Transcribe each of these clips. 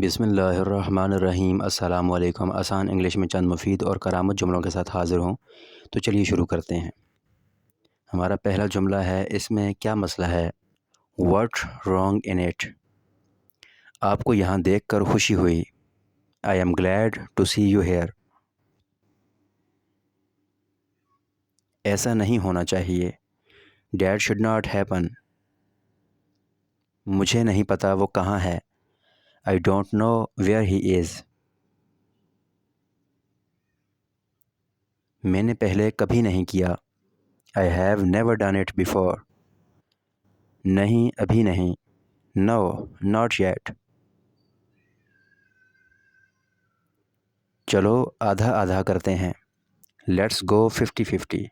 بسم اللہ الرحمن الرحیم۔ السلام علیکم۔ آسان انگلش میں چند مفید اور کارآمد جملوں کے ساتھ حاضر ہوں، تو چلیے شروع کرتے ہیں۔ ہمارا پہلا جملہ ہے، اس میں کیا مسئلہ ہے؟ What wrong in it? آپ کو یہاں دیکھ کر خوشی ہوئی۔ I am glad to see you here. ایسا نہیں ہونا چاہیے۔ That should not happen. مجھے نہیں پتا وہ کہاں ہے۔ I don't know where he is۔ میں نے پہلے کبھی نہیں کیا۔ I have never done it before۔ نہیں، ابھی نہیں۔ No, not yet۔ چلو آدھا آدھا کرتے ہیں۔ Let's go 50-50۔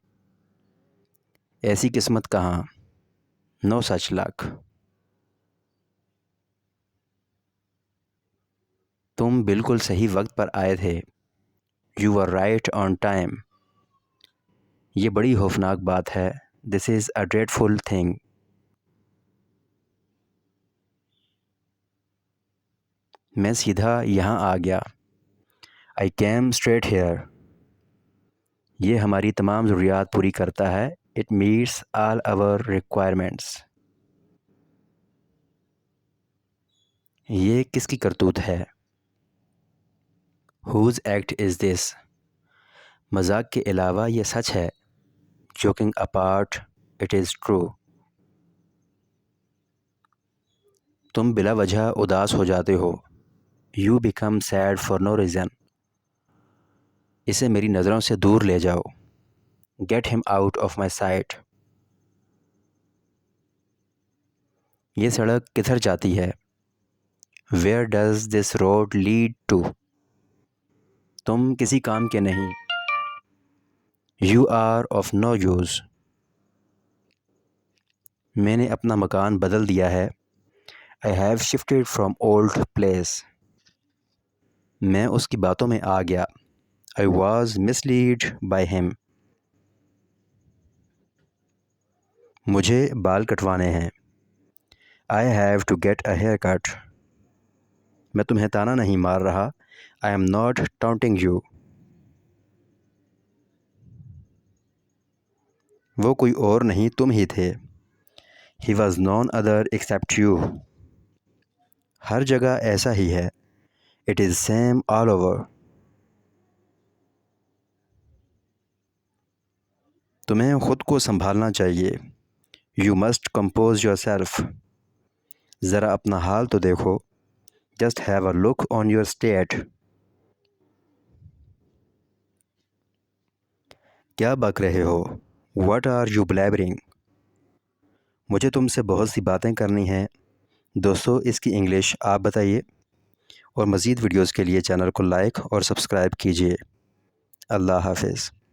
ایسی قسمت کہاں؟ No such luck۔ تم بالکل صحیح وقت پر آئے تھے۔ You were right on time۔ یہ بڑی خوفناک بات ہے۔ This is a dreadful thing۔ میں سیدھا یہاں آ گیا۔ I came straight here۔ یہ ہماری تمام ضروریات پوری کرتا ہے۔ It meets all our requirements۔ یہ کس کی کرتوت ہے؟ Whose act is this؟ مذاق کے علاوہ یہ سچ ہے۔ Joking apart, it is true۔ تم بلا وجہ اداس ہو جاتے ہو۔ You become sad for no reason۔ اسے میری نظروں سے دور لے جاؤ۔ Get him out of my sight۔ یہ سڑک کدھر جاتی ہے؟ Where does this road lead to؟ تم کسی کام کے نہیں۔ You are of no use۔ میں نے اپنا مکان بدل دیا ہے۔ I have shifted from old place۔ میں اس کی باتوں میں آ گیا۔ I was misled by him۔ مجھے بال کٹوانے ہیں۔ I have to get a haircut۔ میں تمہیں طعنہ نہیں مار رہا۔ I am not taunting you۔ وہ کوئی اور نہیں، تم ہی تھے۔ He was none other except you۔ ہر جگہ ایسا ہی ہے۔ It is same all over۔ تمہیں خود کو سنبھالنا چاہیے۔ You must compose yourself۔ ذرا اپنا حال تو دیکھو۔ Just have a look on your state۔ کیا بک رہے ہو؟ What are you blabbering؟ مجھے تم سے بہت سی باتیں کرنی ہیں۔ دوستو، اس کی انگلش آپ بتائیے، اور مزید ویڈیوز کے لیے چینل کو لائک اور سبسکرائب کیجیے۔ اللہ حافظ۔